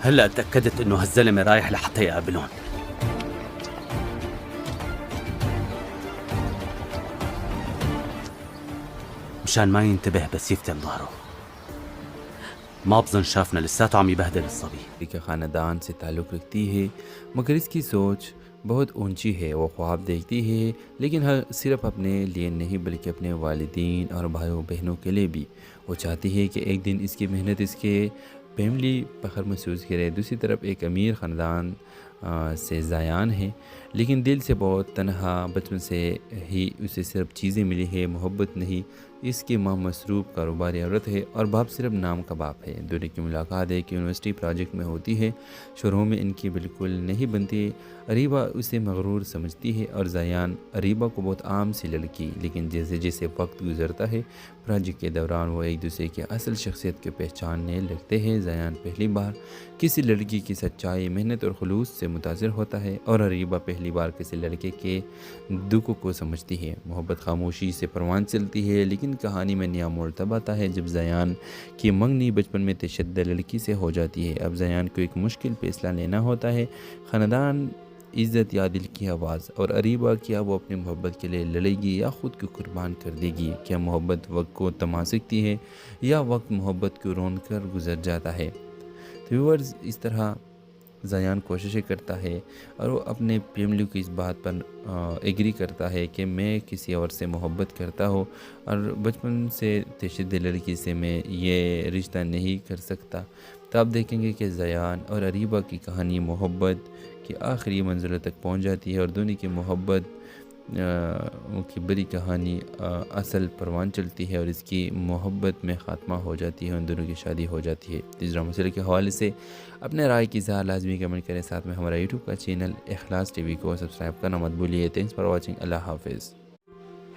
هلا تأكدت إنه هالزلمة رايح لحتى يقابلهم. مشان ما ينتبه بس يفتن ظهره. ما بظن شافنا، لساته عم يبهدل الصبي. کا خاندان سے تعلق رکھتی ہے، مگر اس کی سوچ بہت اونچی ہے۔ وہ خواب دیکھتی ہے، لیکن صرف اپنے لیے نہیں بلکہ اپنے والدین اور بھائیوں بہنوں کے لیے بھی۔ وہ چاہتی ہے کہ ایک دن اس کی محنت اس کے فیملی فخر محسوس کرے۔ دوسری طرف ایک امیر خاندان سے زیان ہے، لیکن دل سے بہت تنہا۔ بچپن سے ہی اسے صرف چیزیں ملی ہے، محبت نہیں۔ اس کی ماں مصروف کاروباری عورت ہے اور باپ صرف نام کا باپ ہے۔ دونوں کی ملاقات ایک یونیورسٹی پروجیکٹ میں ہوتی ہے۔ شروع میں ان کی بالکل نہیں بنتی۔ اریبہ اسے مغرور سمجھتی ہے اور زیان اریبہ کو بہت عام سی لڑکی، لیکن جیسے جیسے وقت گزرتا ہے پروجیکٹ کے دوران وہ ایک دوسرے کی اصل شخصیت کو پہچاننے لگتے ہیں۔ زیان پہلی بار کسی لڑکی کی سچائی، محنت اور خلوص سے متاثر ہوتا ہے، اور اریبہ پہلی بار کسی لڑکے کے دکھ کو سمجھتی ہے۔ محبت خاموشی سے پروان چلتی ہے، لیکن کہانی میں نیا موڑ تب آتا ہے جب زیان کی منگنی بچپن میں تشدد لڑکی سے ہو جاتی ہے۔ اب زیان کو ایک مشکل فیصلہ لینا ہوتا ہے، خاندان، عزت یا دل کی آواز۔ اور اریبہ، کیا وہ اپنی محبت کے لیے لڑے گی یا خود کو قربان کر دے گی؟ کیا محبت وقت کو تھما سکتی ہے یا وقت محبت کو رون کر گزر جاتا ہے؟ تو ویورز، اس طرح زیان کوششیں کرتا ہے اور وہ اپنے فیملی کو اس بات پر ایگری کرتا ہے کہ میں کسی اور سے محبت کرتا ہوں اور بچپن سے تشدد لڑکی سے میں یہ رشتہ نہیں کر سکتا۔ تو آپ دیکھیں گے کہ زیان اور اریبہ کی کہانی محبت کی آخری منزلوں تک پہنچ جاتی ہے، اور دونوں کی محبت کی بڑی کہانی اصل پروان چلتی ہے اور اس کی محبت میں خاتمہ ہو جاتی ہے، ان دونوں کی شادی ہو جاتی ہے۔ اس ڈرامہ سیریل کے حوالے سے اپنے رائے کی اظہار لازمی کمنٹ کریں، ساتھ میں ہمارا یوٹیوب کا چینل اخلاص ٹی وی کو سبسکرائب کرنا مت بھولیے۔ تھینکس فار واچنگ، اللہ حافظ۔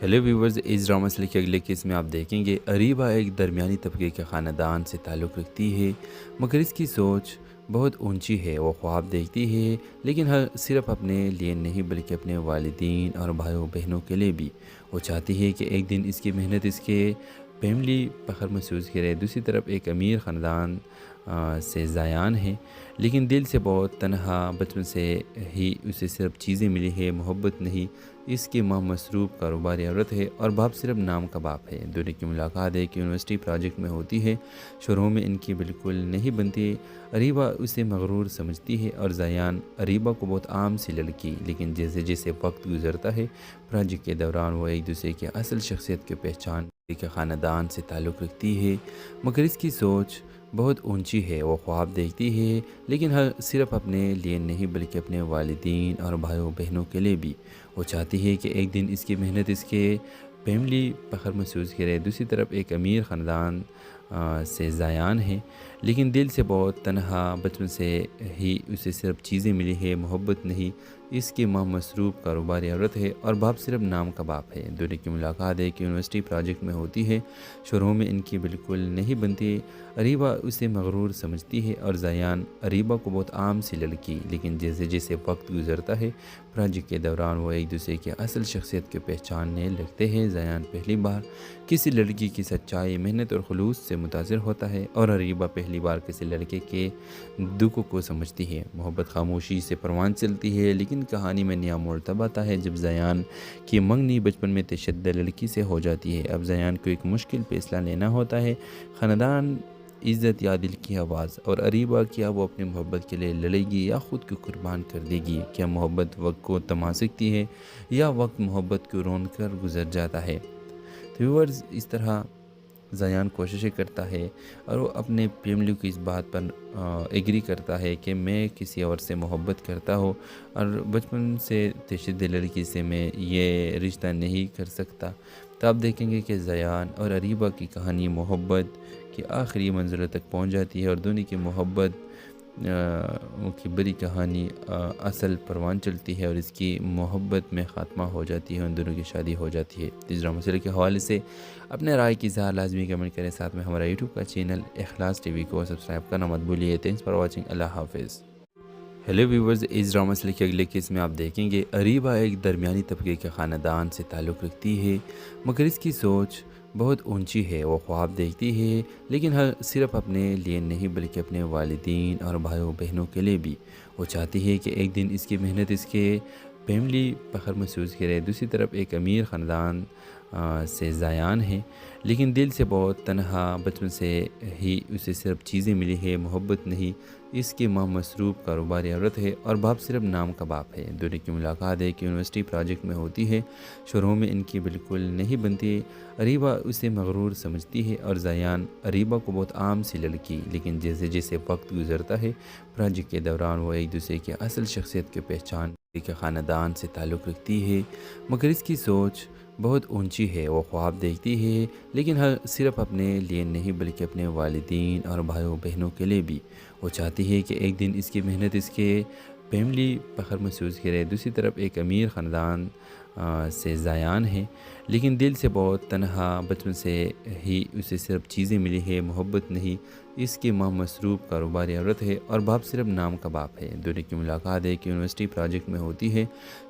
ہیلو ویورز، اس ڈرامہ سیریل کے اگلے کیس میں آپ دیکھیں گے اریبہ ایک درمیانی طبقے کے خاندان سے تعلق رکھتی ہے، مگر اس کی سوچ بہت اونچی ہے۔ وہ خواب دیکھتی ہے، لیکن صرف اپنے لیے نہیں بلکہ اپنے والدین اور بھائیوں بہنوں کے لیے بھی۔ وہ چاہتی ہے کہ ایک دن اس کی محنت اس کے فیملی فخر محسوس کرے۔ دوسری طرف ایک امیر خاندان سے زیان ہے، لیکن دل سے بہت تنہا۔ بچپن سے ہی اسے صرف چیزیں ملی ہے، محبت نہیں۔ اس کی ماں مصروف کاروباری عورت ہے اور باپ صرف نام کا باپ ہے۔ دونوں کی ملاقات ایک یونیورسٹی پروجیکٹ میں ہوتی ہے۔ شروع میں ان کی بالکل نہیں بنتی۔ اریبہ اسے مغرور سمجھتی ہے اور زیان اریبہ کو بہت عام سی لڑکی، لیکن جیسے جیسے وقت گزرتا ہے پروجیکٹ کے دوران وہ ایک دوسرے کی اصل شخصیت کو پہچان کے خاندان سے تعلق رکھتی ہے، مگر اس کی سوچ بہت اونچی ہے۔ وہ خواب دیکھتی ہے، لیکن صرف اپنے لیے نہیں بلکہ اپنے والدین اور بھائیوں بہنوں کے لیے بھی۔ وہ چاہتی ہے کہ ایک دن اس کی محنت اس کے فیملی فخر محسوس کرے۔ دوسری طرف ایک امیر خاندان سے زیان ہے، لیکن دل سے بہت تنہا۔ بچپن سے ہی اسے صرف چیزیں ملی ہے، محبت نہیں۔ اس کی ماں مصروف کاروباری عورت ہے اور باپ صرف نام کا باپ ہے۔ دونوں کی ملاقات ایک یونیورسٹی پروجیکٹ میں ہوتی ہے۔ شروع میں ان کی بالکل نہیں بنتی۔ اریبہ اسے مغرور سمجھتی ہے اور زیان اریبہ کو بہت عام سی لڑکی، لیکن جیسے جیسے وقت گزرتا ہے پروجیکٹ کے دوران وہ ایک دوسرے کی اصل شخصیت کو پہچاننے لگتے ہیں۔ زیان پہلی بار کسی لڑکی کی سچائی، محنت اور خلوص سے متاثر ہوتا ہے، اور اریبہ پہلی بار کسی لڑکے کے دکھ کو سمجھتی ہے۔ محبت خاموشی سے پروان چلتی ہے، لیکن کہانی میں نیا موڑ تب آتا ہے جب زیان کی منگنی بچپن میں تشدد لڑکی سے ہو جاتی ہے۔ اب زیان کو ایک مشکل فیصلہ لینا ہوتا ہے، خاندان، عزت یا دل کی آواز۔ اور اریبہ، کیا وہ اپنی محبت کے لیے لڑے گی یا خود کو قربان کر دے گی؟ کیا محبت وقت کو تھما سکتی ہے یا وقت محبت کو رون کر گزر جاتا ہے؟ تو ویورز، اس طرح زیان کوششیں کرتا ہے اور وہ اپنے فیملی کو اس بات پر ایگری کرتا ہے کہ میں کسی اور سے محبت کرتا ہوں اور بچپن سے تشدد لڑکی سے میں یہ رشتہ نہیں کر سکتا۔ تو آپ دیکھیں گے کہ زیان اور اریبہ کی کہانی محبت کی آخری منزلوں تک پہنچ جاتی ہے، اور دونوں کی محبت کی بڑی کہانی اصل پروان چلتی ہے اور اس کی محبت میں خاتمہ ہو جاتی ہے، ان دونوں کی شادی ہو جاتی ہے۔ اس ڈرامہ سیریل کے حوالے سے اپنے رائے کی اظہار لازمی کمنٹ کریں، ساتھ میں ہمارا یوٹیوب کا چینل اخلاص ٹی وی کو سبسکرائب کرنا مت بھولیے۔ تھینکس فار واچنگ، اللہ حافظ۔ ہیلو ویورز، اس ڈرامہ سیریل کے اگلے کیس میں آپ دیکھیں گے اریبہ ایک درمیانی طبقے کے خاندان سے تعلق رکھتی ہے، مگر اس کی سوچ بہت اونچی ہے، وہ خواب دیکھتی ہے لیکن صرف اپنے لیے نہیں بلکہ اپنے والدین اور بھائیوں بہنوں کے لیے بھی۔ وہ چاہتی ہے کہ ایک دن اس کی محنت اس کے فیملی فخر محسوس کرے۔ دوسری طرف ایک امیر خاندان سے زیان ہے، لیکن دل سے بہت تنہا۔ بچپن سے ہی اسے صرف چیزیں ملی ہے، محبت نہیں۔ اس کی ماں مصروف کاروباری عورت ہے اور باپ صرف نام کا باپ ہے۔ دونوں کی ملاقات ایک یونیورسٹی پروجیکٹ میں ہوتی ہے۔ شروع میں ان کی بالکل نہیں بنتی۔ اریبہ اسے مغرور سمجھتی ہے اور زیان اریبہ کو بہت عام سی لڑکی، لیکن جیسے جیسے وقت گزرتا ہے پروجیکٹ کے دوران وہ ایک دوسرے کی اصل شخصیت کی پہچان کے خاندان سے تعلق رکھتی ہے، مگر اس کی سوچ بہت اونچی ہے۔ وہ خواب دیکھتی ہے لیکن صرف اپنے لیے نہیں بلکہ اپنے والدین اور بھائیوں بہنوں کے لیے بھی۔ وہ چاہتی ہے کہ ایک دن اس کی محنت اس کے فیملی فخر محسوس کرے۔ دوسری طرف ایک امیر خاندان سے زیان ہے، لیکن دل سے بہت تنہا۔ بچپن سے ہی اسے صرف چیزیں ملی ہے، محبت نہیں۔ اس کی ماں مصروف کاروباری عورت ہے اور باپ صرف نام کا باپ ہے۔ دونوں کی ملاقات ایک یونیورسٹی پروجیکٹ میں ہوتی ہے۔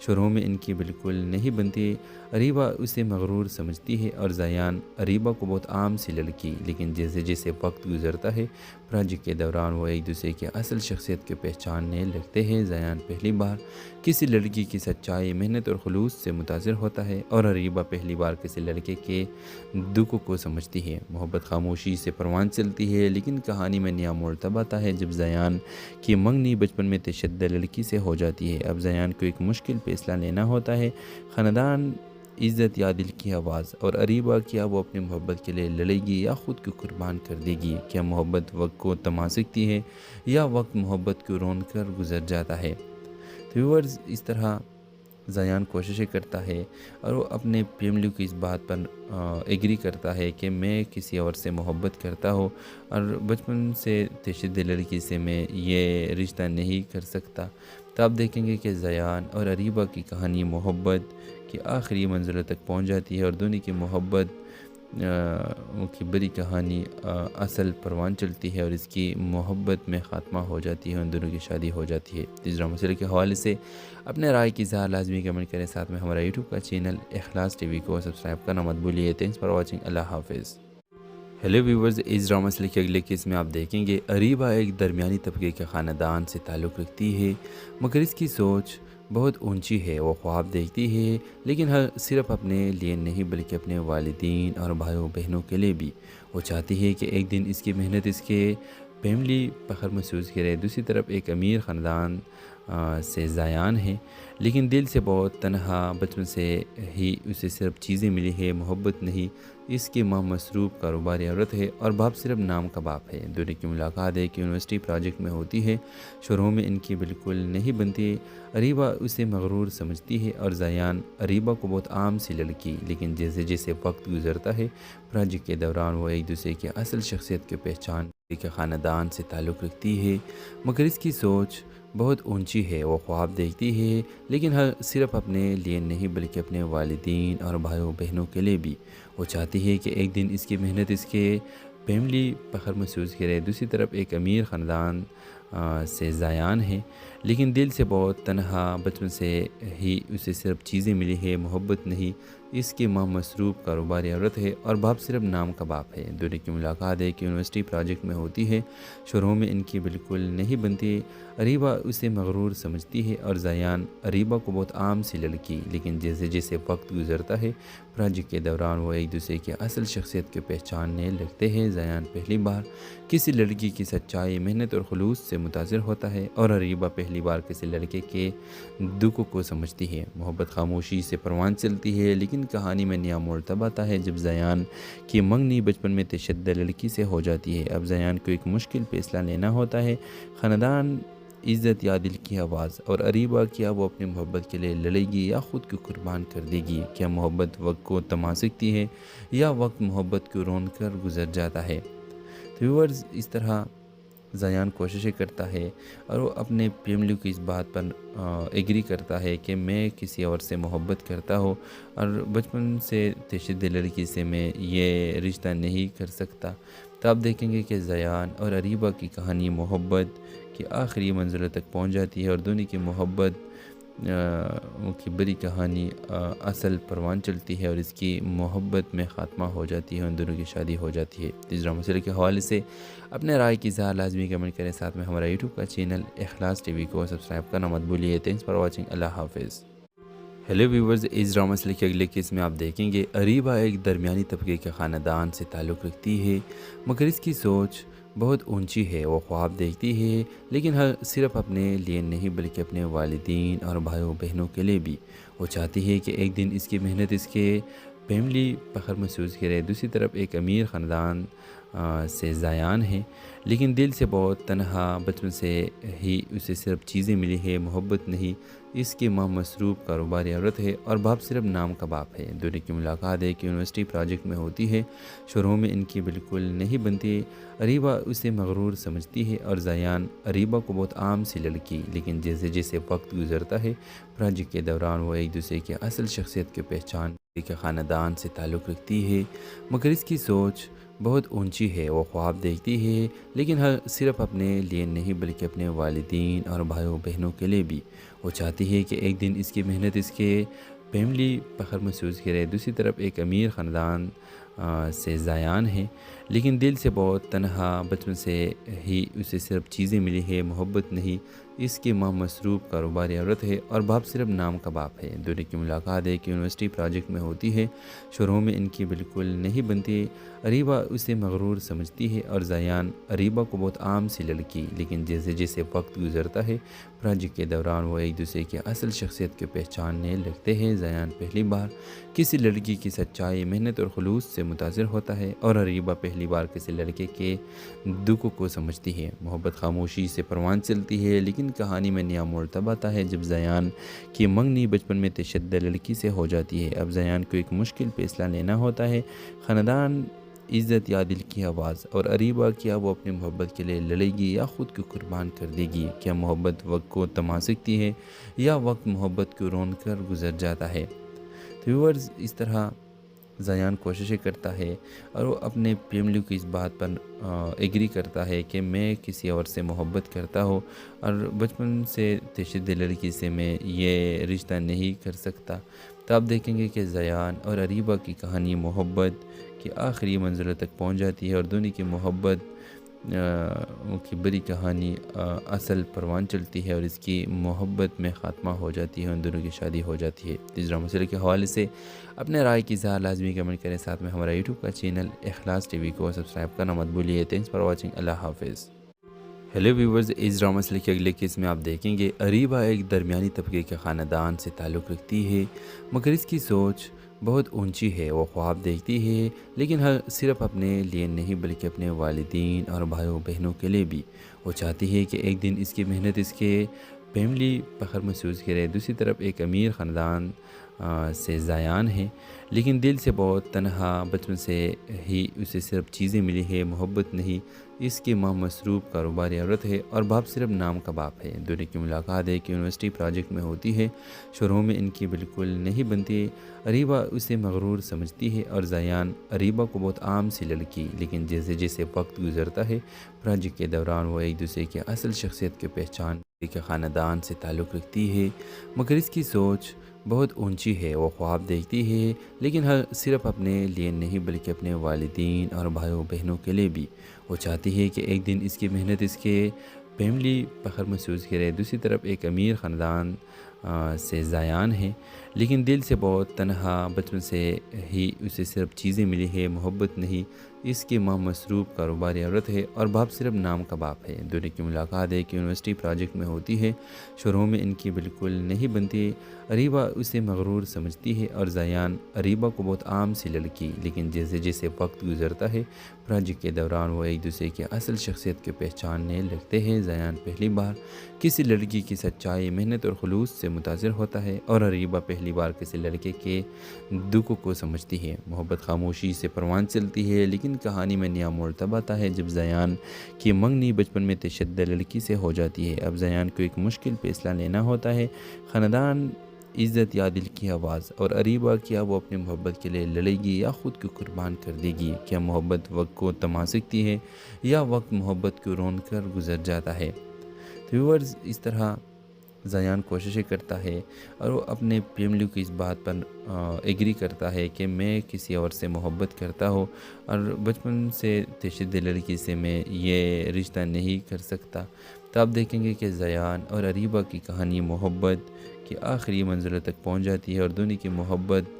شروع میں ان کی بالکل نہیں بنتی۔ اریبہ اسے مغرور سمجھتی ہے اور زیان اریبہ کو بہت عام سی لڑکی، لیکن جیسے جیسے وقت گزرتا ہے پروجیکٹ کے دوران وہ ایک دوسرے کی اصل شخصیت کے پہچاننے لگتے ہیں۔ زیان پہلی بار کسی لڑکی کی سچائی، محنت اور خلوص سے متاثر ہوتا ہے اور اریبہ پہلی بار کسی لڑکے کے دکھ کو سمجھتی ہے۔ محبت خاموشی سے پروان چلتی ہے، لیکن کہانی میں نیا موڑ تب آتا ہے جب زیان کی منگنی بچپن میں تشدد لڑکی سے ہو جاتی ہے۔ اب زیان کو ایک مشکل فیصلہ لینا ہوتا ہے، خاندان، عزت یا دل کی آواز۔ اور اریبہ کیا وہ اپنی محبت کے لیے لڑے گی یا خود کو قربان کر دے گی؟ کیا محبت وقت کو تھما سکتی ہے یا وقت محبت کو رون کر گزر جاتا ہے؟ تو ویورز، اس طرح زیان کوششیں کرتا ہے اور وہ اپنے فیملی کی اس بات پر ایگری کرتا ہے کہ میں کسی اور سے محبت کرتا ہوں اور بچپن سے تشدد لڑکی سے میں یہ رشتہ نہیں کر سکتا۔ تو آپ دیکھیں گے کہ زیان اور اریبہ کی کہانی محبت کی آخری منزلوں تک پہنچ جاتی ہے اور دونوں کی محبت کی بڑی کہانی اصل پروان چلتی ہے اور اس کی محبت میں خاتمہ ہو جاتی ہے، ان دونوں کی شادی ہو جاتی ہے۔ اس ڈرامہ مسئلے کے حوالے سے اپنے رائے کی اظہار لازمی کمنٹ کریں، ساتھ میں ہمارا یوٹیوب کا چینل اخلاص ٹی وی کو سبسکرائب کرنا مت بھولیے۔ تھینکس فار واچنگ، اللہ حافظ۔ ہیلو ویورز، اس ڈرامہ مسئلے کے اگلے کیس میں آپ دیکھیں گے اریبہ ایک درمیانی طبقے کے خاندان سے تعلق رکھتی ہے، مگر اس کی سوچ بہت اونچی ہے۔ وہ خواب دیکھتی ہے لیکن صرف اپنے لیے نہیں بلکہ اپنے والدین اور بھائیوں بہنوں کے لیے بھی۔ وہ چاہتی ہے کہ ایک دن اس کی محنت اس کے فیملی فخر محسوس کرے۔ دوسری طرف ایک امیر خاندان سے زیان ہے، لیکن دل سے بہت تنہا۔ بچپن سے ہی اسے صرف چیزیں ملی ہے، محبت نہیں۔ اس کی ماں مصروف کاروباری عورت ہے اور باپ صرف نام کا باپ ہے۔ دونوں کی ملاقات ایک یونیورسٹی پروجیکٹ میں ہوتی ہے۔ شروع میں ان کی بالکل نہیں بنتی۔ اریبہ اسے مغرور سمجھتی ہے اور زیان اریبہ کو بہت عام سی لڑکی، لیکن جیسے جیسے وقت گزرتا ہے پروجیکٹ کے دوران وہ ایک دوسرے کی اصل شخصیت کے پہچان کے خاندان سے تعلق رکھتی ہے، مگر اس کی سوچ بہت اونچی ہے۔ وہ خواب دیکھتی ہے لیکن صرف اپنے لیے نہیں بلکہ اپنے والدین اور بھائیوں بہنوں کے لیے بھی۔ وہ چاہتی ہے کہ ایک دن اس کی محنت اس کے فیملی فخر محسوس کرے۔ دوسری طرف ایک امیر خاندان سے زیان ہے، لیکن دل سے بہت تنہا۔ بچپن سے ہی اسے صرف چیزیں ملی ہے، محبت نہیں۔ اس کی ماں مصروف کاروباری عورت ہے اور باپ صرف نام کا باپ ہے۔ دونوں کی ملاقات ایک یونیورسٹی پروجیکٹ میں ہوتی ہے۔ شروع میں ان کی بالکل نہیں بنتی۔ اریبہ اسے مغرور سمجھتی ہے اور زیان اریبہ کو بہت عام سی لڑکی، لیکن جیسے جیسے وقت گزرتا ہے پروجیکٹ کے دوران وہ ایک دوسرے کی اصل شخصیت کے پہچاننے لگتے ہیں۔ زیان پہلی بار کسی لڑکی کی سچائی، محنت اور خلوص سے متاثر ہوتا ہے اور اریبہ پہلی بار کسی لڑکے کے دکھ کو سمجھتی ہے۔ محبت خاموشی سے پروان چلتی ہے، لیکن کہانی میں نیا موڑ تب آتا ہے جب زیان کی منگنی بچپن میں تشدد لڑکی سے ہو جاتی ہے۔ اب زیان کو ایک مشکل فیصلہ لینا ہوتا ہے، خاندان، عزت یا دل کی آواز۔ اور اریبہ کیا وہ اپنی محبت کے لیے لڑے گی یا خود کو قربان کر دے گی؟ کیا محبت وقت کو تھما سکتی ہے یا وقت محبت کو رون کر گزر جاتا ہے؟ تو ویورز، اس طرح زیان کوششیں کرتا ہے اور وہ اپنے فیملی کی اس بات پر ایگری کرتا ہے کہ میں کسی اور سے محبت کرتا ہوں اور بچپن سے تشدد لڑکی سے میں یہ رشتہ نہیں کر سکتا۔ تو آپ دیکھیں گے کہ زیان اور اریبہ کی کہانی محبت کی آخری منزلوں تک پہنچ جاتی ہے اور دونوں کی محبت کی بری کہانی اصل پروان چلتی ہے اور اس کی محبت میں خاتمہ ہو جاتی ہے، ان دونوں کی شادی ہو جاتی ہے۔ اس ڈرامہ سیریل کے حوالے سے اپنے رائے کی اظہار لازمی کمنٹ کریں، ساتھ میں ہمارا یوٹیوب کا چینل اخلاص ٹی وی کو سبسکرائب کرنا مت بھولیے۔ تھینکس فار واچنگ، اللہ حافظ۔ ہیلو ویورز، اس ڈرامہ سیریل کے اگلے کیس میں آپ دیکھیں گے اریبہ ایک درمیانی طبقے کے خاندان سے تعلق رکھتی ہے، مگر اس کی سوچ بہت اونچی ہے۔ وہ خواب دیکھتی ہے، لیکن صرف اپنے لیے نہیں بلکہ اپنے والدین اور بھائیوں بہنوں کے لیے بھی۔ وہ چاہتی ہے کہ ایک دن اس کی محنت اس کے فیملی فخر محسوس کرے۔ دوسری طرف ایک امیر خاندان سے زیان ہے، لیکن دل سے بہت تنہا۔ بچپن سے ہی اسے صرف چیزیں ملی ہے، محبت نہیں۔ اس کی ماں مصروف کاروباری عورت ہے اور باپ صرف نام کا باپ ہے۔ دونوں کی ملاقات ایک یونیورسٹی پروجیکٹ میں ہوتی ہے۔ شروع میں ان کی بالکل نہیں بنتی۔ اریبہ اسے مغرور سمجھتی ہے اور زیان اریبہ کو بہت عام سی لڑکی، لیکن جیسے جیسے وقت گزرتا ہے پروجیکٹ کے دوران وہ ایک دوسرے کی اصل شخصیت کی پہچان کے خاندان سے تعلق رکھتی ہے، مگر اس کی سوچ بہت اونچی ہے۔ وہ خواب دیکھتی ہے، لیکن صرف اپنے لیے نہیں بلکہ اپنے والدین اور بھائیوں بہنوں کے لیے بھی۔ وہ چاہتی ہے کہ ایک دن اس کی محنت اس کے فیملی فخر محسوس کرے۔ دوسری طرف ایک امیر خاندان سے زیان ہے، لیکن دل سے بہت تنہا۔ بچپن سے ہی اسے صرف چیزیں ملی ہے، محبت نہیں۔ اس کی ماں مصروف کاروباری عورت ہے اور باپ صرف نام کا باپ ہے۔ دونوں کی ملاقات ایک یونیورسٹی پروجیکٹ میں ہوتی ہے۔ شروع میں ان کی بالکل نہیں بنتی۔ اریبہ اسے مغرور سمجھتی ہے اور زیان اریبہ کو بہت عام سی لڑکی، لیکن جیسے جیسے وقت گزرتا ہے پروجیکٹ کے دوران وہ ایک دوسرے کی اصل شخصیت کے پہچاننے لگتے ہیں۔ زیان پہلی بار کسی لڑکی کی سچائی، محنت اور خلوص سے متاثر ہوتا ہے، اور اریبہ پہلی بار کسی لڑکے کے دکھ کو سمجھتی ہے۔ محبت خاموشی سے پروان چلتی ہے، لیکن کہانی میں نیا موڑ تب آتا ہے جب زیان کی منگنی بچپن میں تشدد لڑکی سے ہو جاتی ہے۔ اب زیان کو ایک مشکل فیصلہ لینا ہوتا ہے، خاندان، عزت یا دل کی آواز۔ اور اریبہ، کیا وہ اپنی محبت کے لیے لڑے گی یا خود کو قربان کر دے گی؟ کیا محبت وقت کو تھما سکتی ہے یا وقت محبت کو رون کر گزر جاتا ہے؟ تو ویورز، اس طرح زیان کوششیں کرتا ہے اور وہ اپنے فیملی کی اس بات پر ایگری کرتا ہے کہ میں کسی اور سے محبت کرتا ہوں اور بچپن سے تشدد لڑکی سے میں یہ رشتہ نہیں کر سکتا۔ تو آپ دیکھیں گے کہ زیان اور اریبہ کی کہانی محبت کی آخری منزلوں تک پہنچ جاتی ہے، اور دونوں کی محبت کی بری کہانی اصل پروان چلتی ہے اور اس کی محبت میں خاتمہ ہو جاتی ہے، ان دونوں کی شادی ہو جاتی ہے۔ اس ڈرامہ سیریل کے حوالے سے اپنے رائے کی اظہار لازمی کمنٹ کریں، ساتھ میں ہمارا یوٹیوب کا چینل اخلاص ٹی وی کو سبسکرائب کرنا مت بھولیے۔ تھینکس فار واچنگ، اللہ حافظ۔ ہیلو ویورز، اس ڈرامہ سیریل کے اگلے کیس میں آپ دیکھیں گے اریبہ ایک درمیانی طبقے کے خاندان سے تعلق رکھتی ہے، مگر اس کی سوچ بہت اونچی ہے۔ وہ خواب دیکھتی ہے، لیکن صرف اپنے لیے نہیں بلکہ اپنے والدین اور بھائیوں بہنوں کے لیے بھی۔ وہ چاہتی ہے کہ ایک دن اس کی محنت اس کے فیملی فخر محسوس کرے۔ دوسری طرف ایک امیر خاندان سے زیان ہے، لیکن دل سے بہت تنہا۔ بچپن سے ہی اسے صرف چیزیں ملی ہے، محبت نہیں۔ اس کی ماں مصروف کاروباری عورت ہے اور باپ صرف نام کا باپ ہے۔ دونوں کی ملاقات ایک یونیورسٹی پروجیکٹ میں ہوتی ہے۔ شروع میں ان کی بالکل نہیں بنتی۔ اریبہ اسے مغرور سمجھتی ہے اور زیان اریبہ کو بہت عام سی لڑکی، لیکن جیسے جیسے وقت گزرتا ہے پروجیکٹ کے دوران وہ ایک دوسرے کی اصل شخصیت کے پہچان کے خاندان سے تعلق رکھتی ہے، مگر اس کی سوچ بہت اونچی ہے۔ وہ خواب دیکھتی ہے، لیکن صرف اپنے لیے نہیں بلکہ اپنے والدین اور بھائیوں بہنوں کے لیے بھی۔ وہ چاہتی ہے کہ ایک دن اس کی محنت اس کے فیملی فخر محسوس کرے۔ دوسری طرف ایک امیر خاندان سے زیان ہے، لیکن دل سے بہت تنہا۔ بچپن سے ہی اسے صرف چیزیں ملی ہے، محبت نہیں۔ اس کی ماں مصروف کاروباری عورت ہے اور باپ صرف نام کا باپ ہے۔ دونوں کی ملاقات ایک یونیورسٹی پروجیکٹ میں ہوتی ہے۔ شروع میں ان کی بالکل نہیں بنتی۔ اریبہ اسے مغرور سمجھتی ہے اور زیان اریبہ کو بہت عام سی لڑکی، لیکن جیسے جیسے وقت گزرتا ہے پروجیکٹ کے دوران وہ ایک دوسرے کی اصل شخصیت کے پہچاننے لگتے ہیں۔ زیان پہلی بار کسی لڑکی کی سچائی، محنت اور خلوص سے متاثر ہوتا ہے، اور اریبہ پہلی بار کسی لڑکے کے دکھ کو سمجھتی ہے۔ محبت خاموشی سے پروان چلتی ہے، لیکن کہانی میں نیا موڑ تب آتا ہے جب زیان کی منگنی بچپن میں تشدد لڑکی سے ہو جاتی ہے۔ اب زیان کو ایک مشکل فیصلہ لینا ہوتا ہے، خاندان، عزت یا دل کی آواز۔ اور اریبہ، کیا وہ اپنی محبت کے لیے لڑے گی یا خود کو قربان کر دے گی؟ کیا محبت وقت کو تھما سکتی ہے یا وقت محبت کو رون کر گزر جاتا ہے؟ تو ویورز، اس طرح زیان کوششیں کرتا ہے اور وہ اپنے فیملی کی اس بات پر ایگری کرتا ہے کہ میں کسی اور سے محبت کرتا ہوں اور بچپن سے تشدد لڑکی سے میں یہ رشتہ نہیں کر سکتا۔ تو آپ دیکھیں گے کہ زیان اور اریبہ کی کہانی محبت کی آخری منزلوں تک پہنچ جاتی ہے اور دونوں کی محبت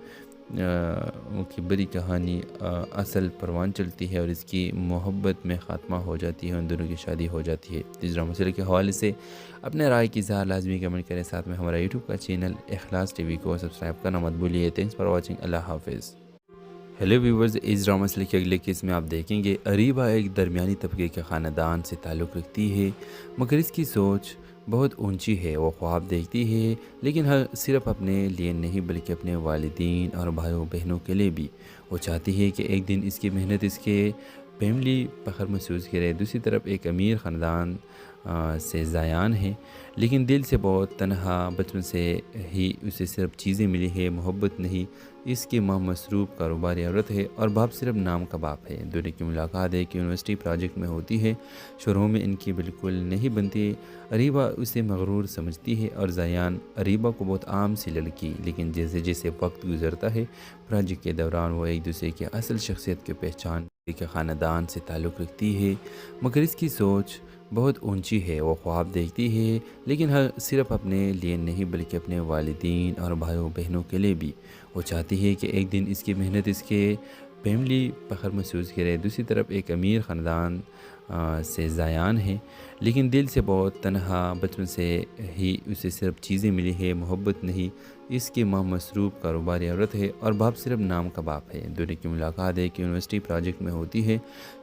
کی بڑی کہانی اصل پروان چلتی ہے اور اس کی محبت میں خاتمہ ہو جاتی ہے، ان دونوں کی شادی ہو جاتی ہے۔ اس ڈرامہ سیریل کے حوالے سے اپنے رائے کی اظہار لازمی کمنٹ کریں، ساتھ میں ہمارا یوٹیوب کا چینل اخلاص ٹی وی کو سبسکرائب کرنا مت بھولیے۔ تھینکس فار واچنگ، اللہ حافظ۔ ہیلو ویورز، اس ڈرامہ سیریل کے اگلے کیس میں آپ دیکھیں گے اریبہ ایک درمیانی طبقے کے خاندان سے تعلق رکھتی ہے، مگر اس کی سوچ بہت اونچی ہے۔ وہ خواب دیکھتی ہے لیکن صرف اپنے لیے نہیں بلکہ اپنے والدین اور بھائیوں بہنوں کے لیے بھی۔ وہ چاہتی ہے کہ ایک دن اس کی محنت اس کے فیملی فخر محسوس کرے۔ دوسری طرف ایک امیر خاندان سے زیان ہے، لیکن دل سے بہت تنہا۔ بچپن سے ہی اسے صرف چیزیں ملی ہے، محبت نہیں۔ اس کی ماں مصروف کاروباری عورت ہے اور باپ صرف نام کا باپ ہے۔ دونوں کی ملاقات ایک یونیورسٹی پروجیکٹ میں ہوتی ہے۔ شروع میں ان کی بالکل نہیں بنتی۔ اریبہ اسے مغرور سمجھتی ہے اور زیان اریبہ کو بہت عام سی لڑکی، لیکن جیسے جیسے وقت گزرتا ہے پروجیکٹ کے دوران وہ ایک دوسرے کی اصل شخصیت کی پہچان کے خاندان سے تعلق رکھتی ہے، مگر اس کی سوچ بہت اونچی ہے۔ وہ خواب دیکھتی ہے لیکن صرف اپنے لیے نہیں بلکہ اپنے والدین اور بھائیوں بہنوں کے لیے بھی۔ وہ چاہتی ہے کہ ایک دن اس کی محنت اس کے فیملی فخر محسوس کرے۔ دوسری طرف ایک امیر خاندان سے زیان ہے، لیکن دل سے بہت تنہا۔ بچپن سے ہی اسے صرف چیزیں ملی ہے، محبت نہیں۔ اس کی ماں مصروف کاروباری عورت ہے اور باپ صرف نام کا باپ ہے۔ دونوں کی ملاقات ایک یونیورسٹی پروجیکٹ میں ہوتی ہے۔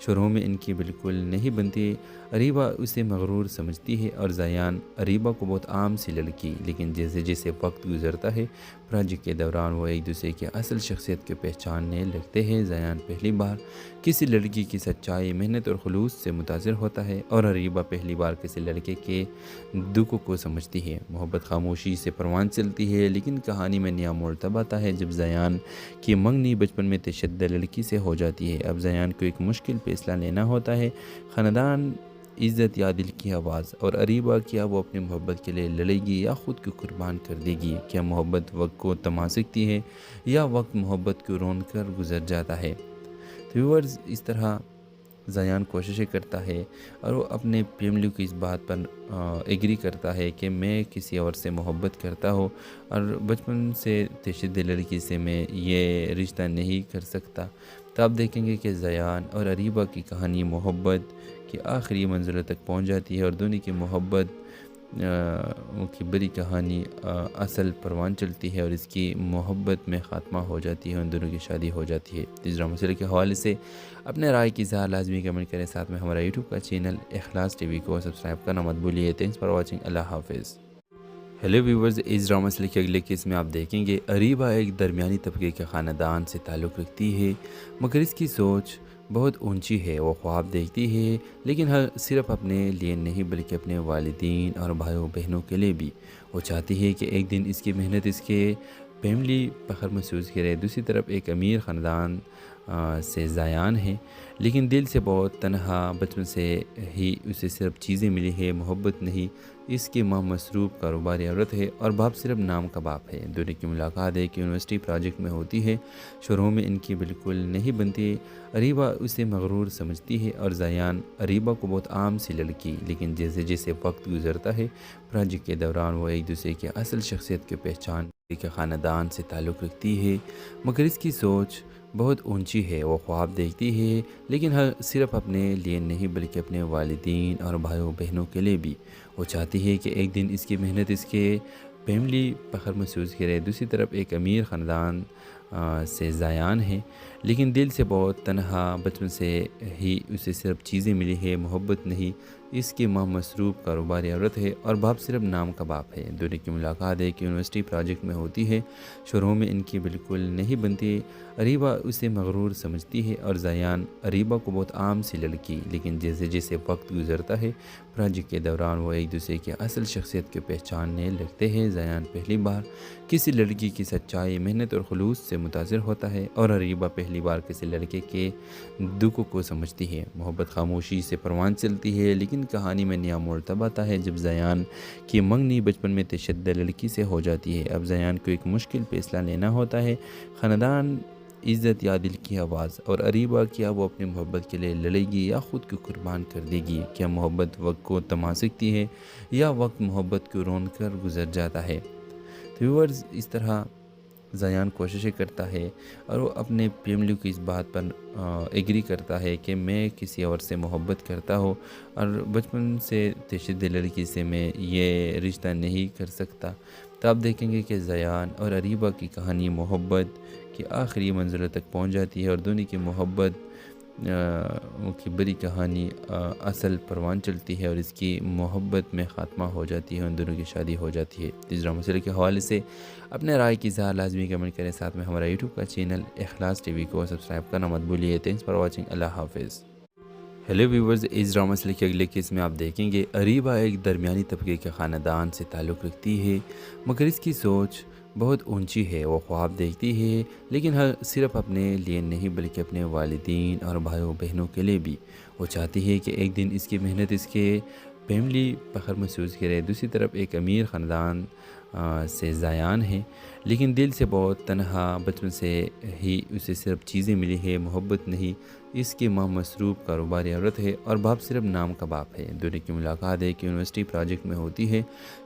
شروع میں ان کی بالکل نہیں بنتی۔ اریبہ اسے مغرور سمجھتی ہے اور زیان اریبہ کو بہت عام سی لڑکی، لیکن جیسے جیسے وقت گزرتا ہے پروجیکٹ کے دوران وہ ایک دوسرے کی اصل شخصیت کو پہچاننے لگتے ہیں۔ زیان پہلی بار کسی لڑکی کی سچائی، محنت اور خلوص سے متاثر ہوتا ہے اور اریبہ پہلی بار کسی لڑکے کے دکھ کو سمجھتی ہے۔ محبت خاموشی سے پروان چلتی ہے، لیکن کہانی میں نیا موڑ تب آتا ہے جب زیان کی منگنی بچپن میں تشدد لڑکی سے ہو جاتی ہے۔ اب زیان کو ایک مشکل فیصلہ لینا ہوتا ہے، خاندان، عزت یا دل کی آواز۔ اور اریبہ کیا وہ اپنی محبت کے لیے لڑے گی یا خود کو قربان کر دے گی؟ کیا محبت وقت کو تھما سکتی ہے یا وقت محبت کو رون کر گزر جاتا ہے؟ تو ویورز، اس طرح زیان کوششیں کرتا ہے اور وہ اپنے فیملی کی اس بات پر ایگری کرتا ہے کہ میں کسی اور سے محبت کرتا ہوں اور بچپن سے تشدد لڑکی سے میں یہ رشتہ نہیں کر سکتا۔ تو آپ دیکھیں گے کہ زیان اور اریبہ کی کہانی محبت کی آخری منزلوں تک پہنچ جاتی ہے اور دونوں کی محبت کی بڑی کہانی اصل پروان چلتی ہے اور اس کی محبت میں خاتمہ ہو جاتی ہے، ان دونوں کی شادی ہو جاتی ہے۔ اس ڈرامہ سیریل کے حوالے سے اپنے رائے کی اظہار لازمی کمنٹ کریں، ساتھ میں ہمارا یوٹیوب کا چینل اخلاص ٹی وی کو سبسکرائب کرنا مت بھولیے۔ تھینکس فار واچنگ، اللہ حافظ۔ ہیلو ویورز، اس ڈرامہ سیریل کے اگلے کیس میں آپ دیکھیں گے اریبہ ایک درمیانی طبقے کے خاندان سے تعلق رکھتی ہے، مگر اس کی سوچ بہت اونچی ہے۔ وہ خواب دیکھتی ہے لیکن صرف اپنے لیے نہیں بلکہ اپنے والدین اور بھائیوں بہنوں کے لیے بھی۔ وہ چاہتی ہے کہ ایک دن اس کی محنت اس کے فیملی فخر محسوس کرے۔ دوسری طرف ایک امیر خاندان سے زیان ہے، لیکن دل سے بہت تنہا۔ بچپن سے ہی اسے صرف چیزیں ملی ہے، محبت نہیں۔ اس کی ماں مصروف کاروباری عورت ہے اور باپ صرف نام کا باپ ہے۔ دونوں کی ملاقات ایک یونیورسٹی پروجیکٹ میں ہوتی ہے۔ شروع میں ان کی بالکل نہیں بنتی۔ اریبہ اسے مغرور سمجھتی ہے اور زیان اریبہ کو بہت عام سی لڑکی، لیکن جیسے جیسے وقت گزرتا ہے پروجیکٹ کے دوران وہ ایک دوسرے کی اصل شخصیت کی پہچان کے خاندان سے تعلق رکھتی ہے، مگر اس کی سوچ بہت اونچی ہے۔ وہ خواب دیکھتی ہے لیکن صرف اپنے لیے نہیں بلکہ اپنے والدین اور بھائیوں بہنوں کے لیے بھی۔ وہ چاہتی ہے کہ ایک دن اس کی محنت اس کے فیملی فخر محسوس کرے۔ دوسری طرف ایک امیر خاندان سے زیان ہے، لیکن دل سے بہت تنہا۔ بچپن سے ہی اسے صرف چیزیں ملی ہے، محبت نہیں۔ اس کی ماں مصروف کاروباری عورت ہے اور باپ صرف نام کا باپ ہے۔ دونوں کی ملاقات ایک یونیورسٹی پروجیکٹ میں ہوتی ہے۔ شروع میں ان کی بالکل نہیں بنتی۔ اریبہ اسے مغرور سمجھتی ہے اور زیان اریبہ کو بہت عام سی لڑکی، لیکن جیسے جیسے وقت گزرتا ہے پروجیکٹ کے دوران وہ ایک دوسرے کی اصل شخصیت کو پہچاننے لگتے ہیں۔ زیان پہلی بار کسی لڑکی کی سچائی، محنت اور خلوص سے متاثر ہوتا ہے اور اریبہ پہلی بار کسی لڑکے کے دکھ کو سمجھتی ہے۔ محبت خاموشی سے پروان چلتی ہے، لیکن کہانی میں نیا موڑ تب آتا ہے جب زیان کی منگنی بچپن میں تشدد لڑکی سے ہو جاتی ہے۔ اب زیان کو ایک مشکل فیصلہ لینا ہوتا ہے، خاندان، عزت یا دل کی آواز، اور اریبہ کیا وہ اپنی محبت کے لیے لڑے گی یا خود کو قربان کر دے گی؟ کیا محبت وقت کو تھما سکتی ہے یا وقت محبت کو رون کر گزر جاتا ہے؟ تو ویورز، اس طرح زیان کوششیں کرتا ہے اور وہ اپنے فیملی کو اس بات پر ایگری کرتا ہے کہ میں کسی اور سے محبت کرتا ہوں اور بچپن سے تشدد لڑکی سے میں یہ رشتہ نہیں کر سکتا۔ تو آپ دیکھیں گے کہ زیان اور اریبہ کی کہانی محبت کی آخری منزلوں تک پہنچ جاتی ہے اور دونوں کی محبت کی بڑی کہانی اصل پروان چلتی ہے اور اس کی محبت میں خاتمہ ہو جاتی ہے، ان دونوں کی شادی ہو جاتی ہے۔ اس ڈرامہ سیریل کے حوالے سے اپنے رائے کی اظہار لازمی کمنٹ کریں، ساتھ میں ہمارا یوٹیوب کا چینل اخلاص ٹی وی کو سبسکرائب کرنا مت بھولیے۔ تھینکس فار واچنگ، اللہ حافظ۔ ہیلو ویورز، اس ڈرامہ سیریل کے اگلے کیس میں آپ دیکھیں گے اریبہ ایک درمیانی طبقے کے خاندان سے تعلق رکھتی ہے، مگر اس کی سوچ بہت اونچی ہے۔ وہ خواب دیکھتی ہے، لیکن صرف اپنے لیے نہیں بلکہ اپنے والدین اور بھائیوں بہنوں کے لیے بھی۔ وہ چاہتی ہے کہ ایک دن اس کی محنت اس کے فیملی فخر محسوس کرے۔ دوسری طرف ایک امیر خاندان سے زیان ہے، لیکن دل سے بہت تنہا۔ بچپن سے ہی اسے صرف چیزیں ملی ہے، محبت نہیں۔ اس کی ماں مصروف کاروباری عورت ہے اور باپ صرف نام کا باپ ہے۔ دونوں کی ملاقات ایک یونیورسٹی پروجیکٹ میں ہوتی ہے۔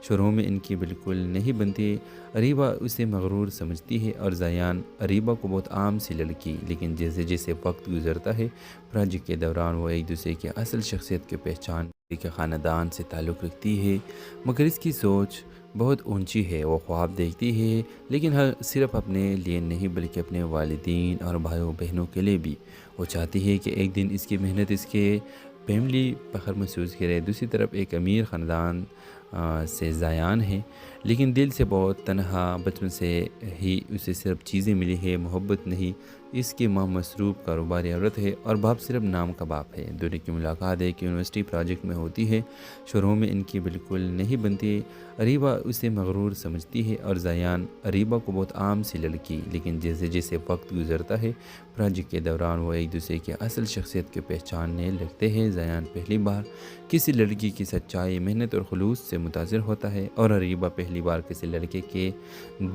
شروع میں ان کی بالکل نہیں بنتی۔ اریبہ اسے مغرور سمجھتی ہے اور زیان اریبہ کو بہت عام سی لڑکی، لیکن جیسے جیسے وقت گزرتا ہے پروجیکٹ کے دوران وہ ایک دوسرے کی اصل شخصیت کی پہچان کے خاندان سے تعلق رکھتی ہے، مگر اس کی سوچ بہت اونچی ہے۔ وہ خواب دیکھتی ہے، لیکن صرف اپنے لیے نہیں بلکہ اپنے والدین اور بھائیوں بہنوں کے لیے بھی۔ وہ چاہتی ہے کہ ایک دن اس کی محنت اس کے فیملی فخر محسوس کرے۔ دوسری طرف ایک امیر خاندان سے زیان ہے، لیکن دل سے بہت تنہا۔ بچپن سے ہی اسے صرف چیزیں ملی ہے، محبت نہیں۔ اس کی ماں مصروف کاروباری عورت ہے اور باپ صرف نام کا باپ ہے۔ دونوں کی ملاقات ایک یونیورسٹی پروجیکٹ میں ہوتی ہے۔ شروع میں ان کی بالکل نہیں بنتی۔ اریبہ اسے مغرور سمجھتی ہے اور زیان اریبہ کو بہت عام سی لڑکی، لیکن جیسے جیسے وقت گزرتا ہے پروجیکٹ کے دوران وہ ایک دوسرے کی اصل شخصیت کو پہچاننے لگتے ہیں۔ زیان پہلی بار کسی لڑکی کی سچائی، محنت اور خلوص سے متاثر ہوتا ہے اور اریبہ پہلی بار کسی لڑکے کے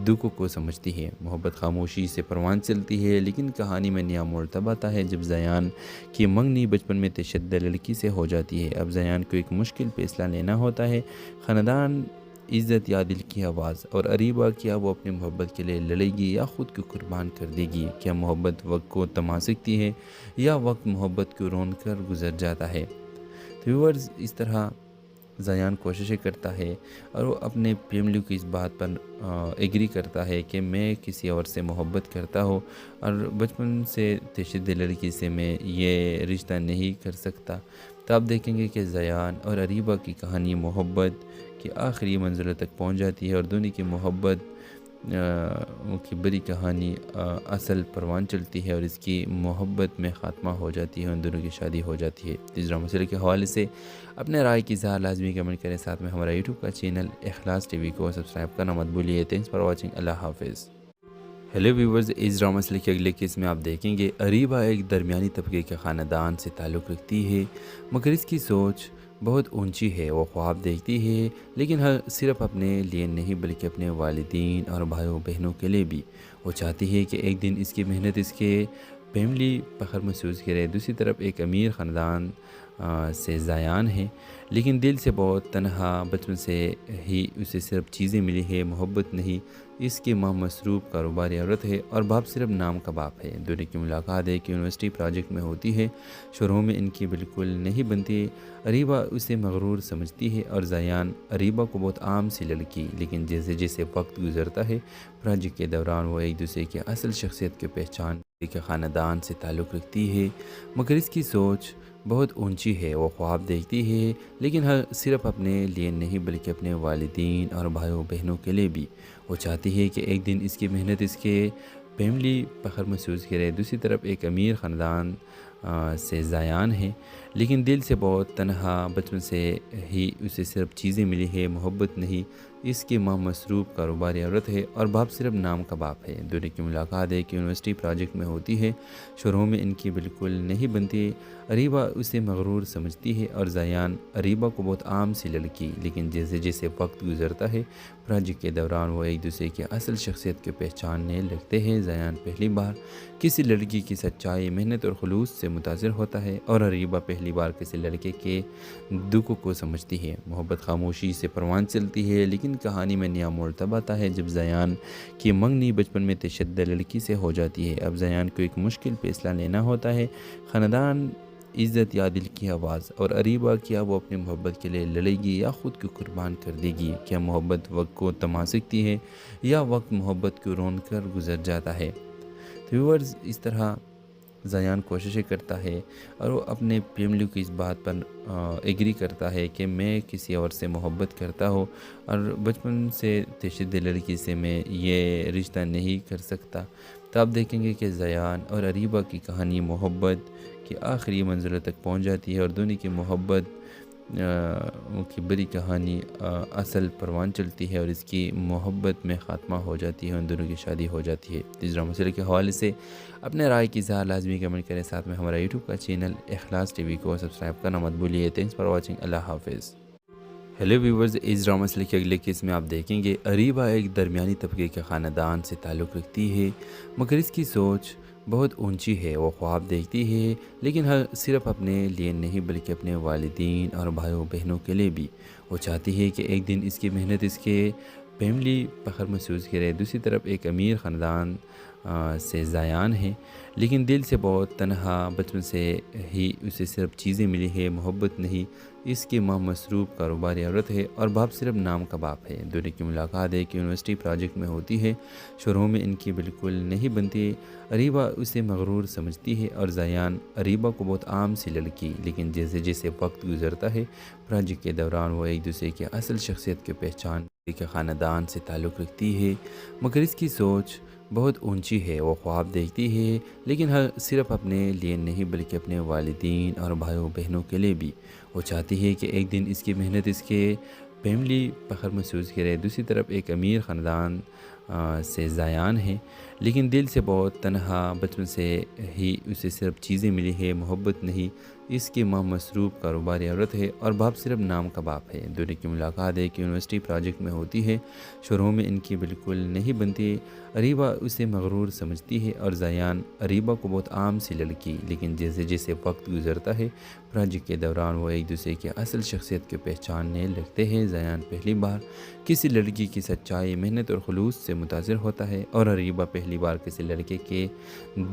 دکھ کو سمجھتی ہے۔ محبت خاموشی سے پروان چلتی ہے، لیکن کہانی میں نیا موڑ تب آتا ہے جب زیان کی منگنی بچپن میں تشدد لڑکی سے ہو جاتی ہے۔ اب زیان کو ایک مشکل فیصلہ لینا ہوتا ہے، خاندان، عزت یا دل کی آواز، اور اریبہ کیا وہ اپنی محبت کے لیے لڑے گی یا خود کو قربان کر دے گی؟ کیا محبت وقت کو تھما سکتی ہے یا وقت محبت کو رون کر گزر جاتا ہے؟ تو ویورز، اس طرح زیان کوششیں کرتا ہے اور وہ اپنے فیملی کو اس بات پر ایگری کرتا ہے کہ میں کسی اور سے محبت کرتا ہوں اور بچپن سے تشدد لڑکی سے میں یہ رشتہ نہیں کر سکتا۔ تو آپ دیکھیں گے کہ زیان اور اریبہ کی کہانی محبت کی آخری منزلوں تک پہنچ جاتی ہے اور دونوں کی محبت کی بڑی کہانی اصل پروان چلتی ہے اور اس کی محبت میں خاتمہ ہو جاتی ہے، ان دونوں کی شادی ہو جاتی ہے۔ اس ڈرامہ سیریل کے حوالے سے اپنے رائے کی اظہار لازمی کمنٹ کریں، ساتھ میں ہمارا یوٹیوب کا چینل اخلاص ٹی وی کو سبسکرائب کرنا مت بھولیے۔ تھینکس فار واچنگ، اللہ حافظ۔ ہیلو ویورز، اس ڈرامہ سیریل کے اگلے کیس میں آپ دیکھیں گے اریبہ ایک درمیانی طبقے کے خاندان سے تعلق رکھتی ہے، مگر اس کی سوچ بہت اونچی ہے۔ وہ خواب دیکھتی ہے، لیکن صرف اپنے لیے نہیں بلکہ اپنے والدین اور بھائیوں بہنوں کے لیے بھی۔ وہ چاہتی ہے کہ ایک دن اس کی محنت اس کے فیملی فخر محسوس کرے۔ دوسری طرف ایک امیر خاندان سے زیان ہے، لیکن دل سے بہت تنہا۔ بچپن سے ہی اسے صرف چیزیں ملی ہے، محبت نہیں۔ اس کی ماں مصروف کاروباری عورت ہے اور باپ صرف نام کا باپ ہے۔ دونوں کی ملاقات ایک یونیورسٹی پروجیکٹ میں ہوتی ہے۔ شروع میں ان کی بالکل نہیں بنتی۔ اریبہ اسے مغرور سمجھتی ہے اور زیان اریبہ کو بہت عام سی لڑکی، لیکن جیسے جیسے وقت گزرتا ہے پروجیکٹ کے دوران وہ ایک دوسرے کی اصل شخصیت کی پہچان کے خاندان سے تعلق رکھتی ہے، مگر اس کی سوچ بہت اونچی ہے۔ وہ خواب دیکھتی ہے، لیکن صرف اپنے لیے نہیں بلکہ اپنے والدین اور بھائیوں بہنوں کے لیے بھی۔ وہ چاہتی ہے کہ ایک دن اس کی محنت اس کے فیملی فخر محسوس کرے۔ دوسری طرف ایک امیر خاندان سے زیان ہے، لیکن دل سے بہت تنہا، بچپن سے ہی اسے صرف چیزیں ملی ہے، محبت نہیں۔ اس کی ماں مصروف کاروباری عورت ہے اور باپ صرف نام کا باپ ہے۔ دونوں کی ملاقات ایک یونیورسٹی پروجیکٹ میں ہوتی ہے۔ شروع میں ان کی بالکل نہیں بنتی۔ اریبہ اسے مغرور سمجھتی ہے اور زیان اریبہ کو بہت عام سی لڑکی، لیکن جیسے جیسے وقت گزرتا ہے پروجیکٹ کے دوران وہ ایک دوسرے کی اصل شخصیت کو پہچاننے لگتے ہیں۔ زیان پہلی بار کسی لڑکی کی سچائی، محنت اور خلوص سے متاثر ہوتا ہے اور اریبہ پہلی بار کسی لڑکے کے دکھ کو سمجھتی ہے۔ محبت خاموشی سے پروان چلتی ہے، لیکن کہانی میں نیا موڑ تب آتا ہے جب زیان کی منگنی بچپن میں تشدد لڑکی سے ہو جاتی ہے۔ اب زیان کو ایک مشکل فیصلہ لینا ہوتا ہے، خاندان، عزت یا دل کی آواز، اور اریبہ کیا وہ اپنی محبت کے لیے لڑے گی یا خود کو قربان کر دے گی؟ کیا محبت وقت کو تھما سکتی ہے یا وقت محبت کو رون کر گزر جاتا ہے؟ تو ویورز، اس طرح زیان کوششیں کرتا ہے اور وہ اپنے فیملی کی اس بات پر ایگری کرتا ہے کہ میں کسی اور سے محبت کرتا ہوں اور بچپن سے تشدد لڑکی سے میں یہ رشتہ نہیں کر سکتا۔ تو آپ دیکھیں گے کہ زیان اور اریبہ کی کہانی محبت کی آخری منزلوں تک پہنچ جاتی ہے اور دونوں کی محبت کی بڑی کہانی اصل پروان چلتی ہے اور اس کی محبت میں خاتمہ ہو جاتی ہے، ان دونوں کی شادی ہو جاتی ہے۔ اس ڈرامہ مسئلے کے حوالے سے اپنے رائے کی اظہار لازمی کمنٹ کریں، ساتھ میں ہمارا یوٹیوب کا چینل اخلاص ٹی وی کو سبسکرائب کرنا مت بھولیے۔ تھینکس فار واچنگ، اللہ حافظ۔ ہیلو ویورز، اس ڈرامہ مسئلے کے اگلے کیس میں آپ دیکھیں گے اریبہ ایک درمیانی طبقے کے خاندان سے تعلق رکھتی ہے، مگر اس کی سوچ بہت اونچی ہے۔ وہ خواب دیکھتی ہے، لیکن صرف اپنے لیے نہیں بلکہ اپنے والدین اور بھائیوں بہنوں کے لیے بھی۔ وہ چاہتی ہے کہ ایک دن اس کی محنت اس کے فیملی فخر محسوس کرے۔ دوسری طرف ایک امیر خاندان سے زیان ہے، لیکن دل سے بہت تنہا، بچپن سے ہی اسے صرف چیزیں ملی ہے، محبت نہیں۔ اس کی ماں مصروف کاروباری عورت ہے اور باپ صرف نام کا باپ ہے۔ دونوں کی ملاقات ایک یونیورسٹی پروجیکٹ میں ہوتی ہے۔ شروع میں ان کی بالکل نہیں بنتی۔ اریبہ اسے مغرور سمجھتی ہے اور زیان اریبہ کو بہت عام سی لڑکی، لیکن جیسے جیسے وقت گزرتا ہے پروجیکٹ کے دوران وہ ایک دوسرے کی اصل شخصیت کو پہچان کے خاندان سے تعلق رکھتی ہے، مگر اس کی سوچ بہت اونچی ہے۔ وہ خواب دیکھتی ہے، لیکن صرف اپنے لیے نہیں بلکہ اپنے والدین اور بھائیوں بہنوں کے لیے بھی۔ وہ چاہتی ہے کہ ایک دن اس کی محنت اس کے فیملی فخر محسوس کرے۔ دوسری طرف ایک امیر خاندان سے زیان ہے، لیکن دل سے بہت تنہا، بچپن سے ہی اسے صرف چیزیں ملی ہے، محبت نہیں۔ اس کی ماں مصروف کاروباری عورت ہے اور باپ صرف نام کا باپ ہے۔ دونوں کی ملاقات ایک یونیورسٹی پروجیکٹ میں ہوتی ہے۔ شروع میں ان کی بالکل نہیں بنتی۔ اریبہ اسے مغرور سمجھتی ہے اور زیان اریبہ کو بہت عام سی لڑکی، لیکن جیسے جیسے وقت گزرتا ہے پروجیکٹ کے دوران وہ ایک دوسرے کی اصل شخصیت کو پہچاننے لگتے ہیں۔ زیان پہلی بار کسی لڑکی کی سچائی، محنت اور خلوص سے متاثر ہوتا ہے اور اریبہ پہلی بار کسی لڑکے کے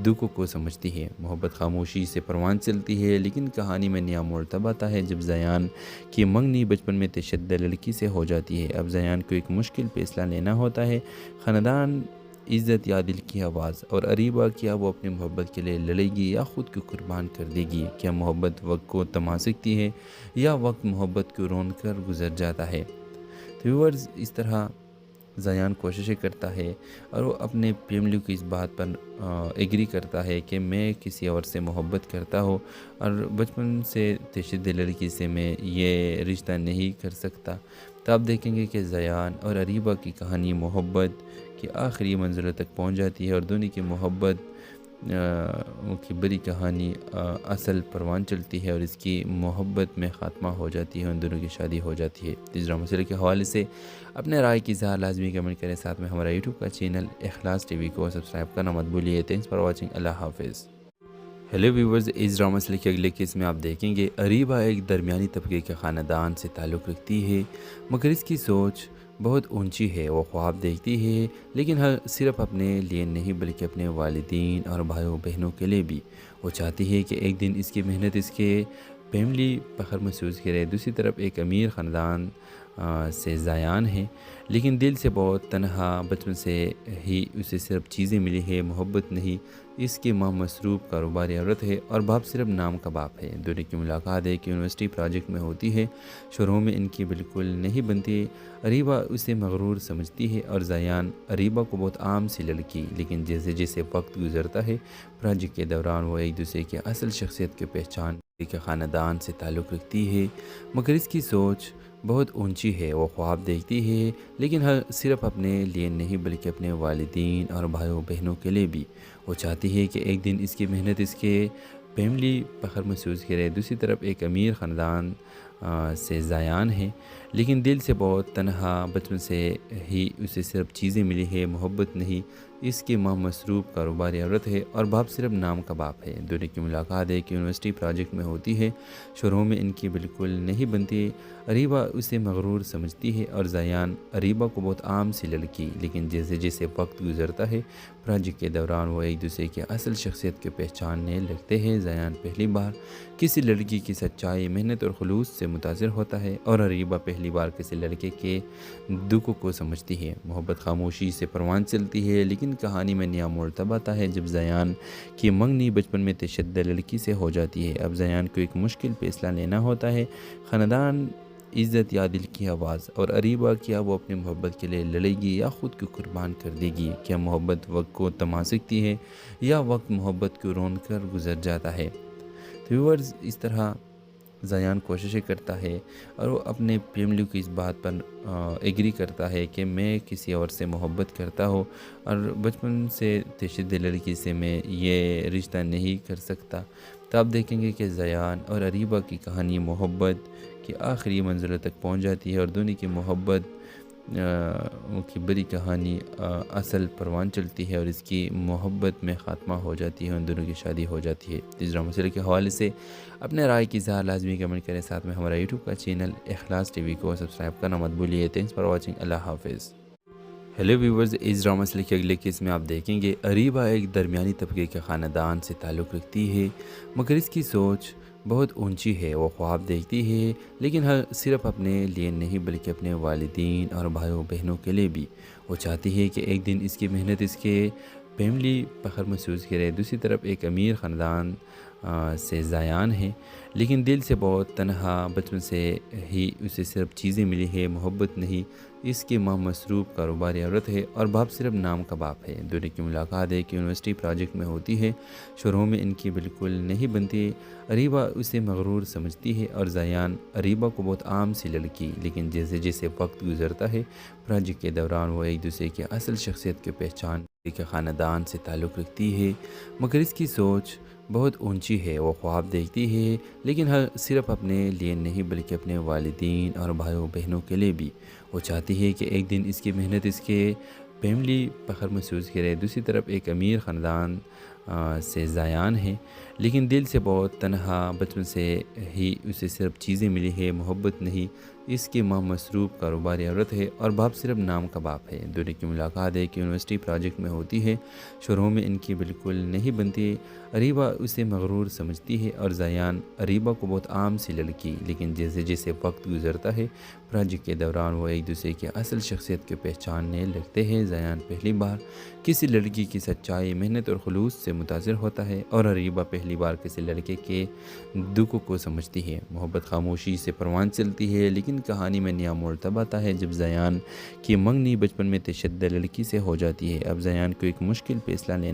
دکھ کو سمجھتی ہے۔ محبت خاموشی سے پروان چلتی ہے، لیکن کہانی میں نیا موڑ تب آتا ہے جب زیان کی منگنی بچپن میں تشدد لڑکی سے ہو جاتی ہے۔ اب زیان کو ایک مشکل فیصلہ لینا ہوتا ہے، خاندان، عزت یا دل کی آواز، اور اریبہ کیا وہ اپنی محبت کے لیے لڑے گی یا خود کو قربان کر دے گی؟ کیا محبت وقت کو تھما سکتی ہے یا وقت محبت کو رون کر گزر جاتا ہے؟ تو ویورز، اس طرح زیان کوششیں کرتا ہے اور وہ اپنے فیملی کی اس بات پر ایگری کرتا ہے کہ میں کسی اور سے محبت کرتا ہوں اور بچپن سے تشدد لڑکی سے میں یہ رشتہ نہیں کر سکتا۔ تو آپ دیکھیں گے کہ زیان اور اریبہ کی کہانی محبت کی آخری منزلوں تک پہنچ جاتی ہے اور دونوں کی محبت کی بڑی کہانی اصل پروان چلتی ہے اور اس کی محبت میں خاتمہ ہو جاتی ہے، ان دونوں کی شادی ہو جاتی ہے۔ اس ڈرامہ مسئلے کے حوالے سے اپنے رائے کی اظہار لازمی کمنٹ کریں، ساتھ میں ہمارا یوٹیوب کا چینل اخلاص ٹی وی کو سبسکرائب کرنا مت بھولیے۔ تھینکس فار واچنگ، اللہ حافظ۔ ہیلو ویورز، اس ڈرامہ مسئلے کے اگلے کیس میں آپ دیکھیں گے اریبہ ایک درمیانی طبقے کے خاندان سے تعلق رکھتی ہے، مگر اس کی سوچ بہت اونچی ہے۔ وہ خواب دیکھتی ہے، لیکن صرف اپنے لیے نہیں بلکہ اپنے والدین اور بھائیوں بہنوں کے لیے بھی۔ وہ چاہتی ہے کہ ایک دن اس کی محنت اس کے فیملی فخر محسوس کرے۔ دوسری طرف ایک امیر خاندان سے زیان ہے، لیکن دل سے بہت تنہا، بچپن سے ہی اسے صرف چیزیں ملی ہے، محبت نہیں۔ اس کی ماں مصروف کاروباری عورت ہے اور باپ صرف نام کا باپ ہے۔ دونوں کی ملاقات ایک یونیورسٹی پروجیکٹ میں ہوتی ہے۔ شروع میں ان کی بالکل نہیں بنتی۔ اریبہ اسے مغرور سمجھتی ہے اور زیان اریبہ کو بہت عام سی لڑکی، لیکن جیسے جیسے وقت گزرتا ہے پروجیکٹ کے دوران وہ ایک دوسرے کی اصل شخصیت کی پہچان کے خاندان سے تعلق رکھتی ہے، مگر اس کی سوچ بہت اونچی ہے۔ وہ خواب دیکھتی ہے، لیکن صرف اپنے لیے نہیں بلکہ اپنے والدین اور بھائیوں بہنوں کے لیے بھی۔ وہ چاہتی ہے کہ ایک دن اس کی محنت اس کے فیملی فخر محسوس کرے۔ دوسری طرف ایک امیر خاندان سے زیان ہے، لیکن دل سے بہت تنہا، بچپن سے ہی اسے صرف چیزیں ملی ہے، محبت نہیں۔ اس کی ماں مصروف کاروباری عورت ہے اور باپ صرف نام کا باپ ہے۔ دونوں کی ملاقات ایک یونیورسٹی پروجیکٹ میں ہوتی ہے۔ شروع میں ان کی بالکل نہیں بنتی۔ اریبہ اسے مغرور سمجھتی ہے اور زیان اریبہ کو بہت عام سی لڑکی، لیکن جیسے جیسے وقت گزرتا ہے پروجیکٹ کے دوران وہ ایک دوسرے کی اصل شخصیت کے پہچاننے لگتے ہیں۔ زیان پہلی بار کسی لڑکی کی سچائی، محنت اور خلوص سے متاثر ہوتا ہے، اور اریبہ پہلی بار کسی لڑکے کے دکھ کو سمجھتی ہے۔ محبت خاموشی سے پروان چلتی ہے، لیکن کہانی میں نیا موڑ تب آتا ہے جب زیان کی منگنی بچپن میں تشدد لڑکی سے ہو جاتی ہے۔ اب زیان کو ایک مشکل فیصلہ لینا ہوتا ہے، خاندان، عزت یا دل کی آواز۔ اور اریبہ کیا وہ اپنی محبت کے لیے لڑے گی یا خود کو قربان کر دے گی؟ کیا محبت وقت کو تھما سکتی ہے یا وقت محبت کو رون کر گزر جاتا ہے؟ تو ویورز، اس طرح زیان کوششیں کرتا ہے اور وہ اپنے فیملی کی اس بات پر ایگری کرتا ہے کہ میں کسی اور سے محبت کرتا ہوں اور بچپن سے تشدد لڑکی سے میں یہ رشتہ نہیں کر سکتا۔ تو آپ دیکھیں گے کہ زیان اور اریبہ کی کہانی محبت کی آخری منزلوں تک پہنچ جاتی ہے، اور دونوں کی محبت کی بڑی کہانی اصل پروان چلتی ہے اور اس کی محبت میں خاتمہ ہو جاتی ہے، ان دونوں کی شادی ہو جاتی ہے۔ تیسرا مسئلے کے حوالے سے اپنے رائے کی اظہار لازمی کمنٹ کریں، ساتھ میں ہمارا یوٹیوب کا چینل اخلاص ٹی وی کو سبسکرائب کرنا مت بھولیے۔ تھینکس فار واچنگ، اللہ حافظ۔ ہیلو ویورز، اس ڈرامہ مسئلے کے اگلے کیس میں آپ دیکھیں گے اریبہ ایک درمیانی طبقے کے خاندان سے تعلق رکھتی ہے، مگر اس کی سوچ بہت اونچی ہے۔ وہ خواب دیکھتی ہے، لیکن صرف اپنے لیے نہیں بلکہ اپنے والدین اور بھائیوں بہنوں کے لیے بھی۔ وہ چاہتی ہے کہ ایک دن اس کی محنت اس کے فیملی فخر محسوس کرے۔ دوسری طرف ایک امیر خاندان سے زیان ہے، لیکن دل سے بہت تنہا، بچپن سے ہی اسے صرف چیزیں ملی ہے، محبت نہیں۔ اس کی ماں مصروف کاروباری عورت ہے اور باپ صرف نام کا باپ ہے۔ دونوں کی ملاقات ایک یونیورسٹی پروجیکٹ میں ہوتی ہے۔ شروع میں ان کی بالکل نہیں بنتی۔ اریبہ اسے مغرور سمجھتی ہے اور زیان اریبہ کو بہت عام سی لڑکی، لیکن جیسے جیسے وقت گزرتا ہے پروجیکٹ کے دوران وہ ایک دوسرے کی اصل شخصیت کے پہچان کے خاندان سے تعلق رکھتی ہے، مگر اس کی سوچ بہت اونچی ہے۔ وہ خواب دیکھتی ہے، لیکن صرف اپنے لیے نہیں بلکہ اپنے والدین اور بھائیوں بہنوں کے لیے بھی۔ وہ چاہتی ہے کہ ایک دن اس کی محنت اس کے فیملی فخر محسوس کرے۔ دوسری طرف ایک امیر خاندان سے زیان ہے، لیکن دل سے بہت تنہا، بچپن سے ہی اسے صرف چیزیں ملی ہے، محبت نہیں۔ اس کی ماں مصروف کاروباری عورت ہے اور باپ صرف نام کا باپ ہے۔ دونوں کی ملاقات ایک یونیورسٹی پروجیکٹ میں ہوتی ہے۔ شروع میں ان کی بالکل نہیں بنتی۔ اریبہ اسے مغرور سمجھتی ہے اور زیان اریبہ کو بہت عام سی لڑکی، لیکن جیسے جیسے وقت گزرتا ہے پروجیکٹ کے دوران وہ ایک دوسرے کی اصل شخصیت کے پہچاننے لگتے ہیں۔ زیان پہلی بار کسی لڑکی کی سچائی، محنت اور خلوص سے متاثر ہوتا ہے، اور اریبہ پہلی بار کسی لڑکے کے دکھ کو سمجھتی ہے۔ محبت خاموشی سے پروان چلتی ہے، لیکن کہانی میں نیا موڑ تب آتا ہے جب زیان کی منگنی بچپن میں تشدد لڑکی سے ہو جاتی ہے۔ اب زیان کو ایک مشکل فیصلہ لینا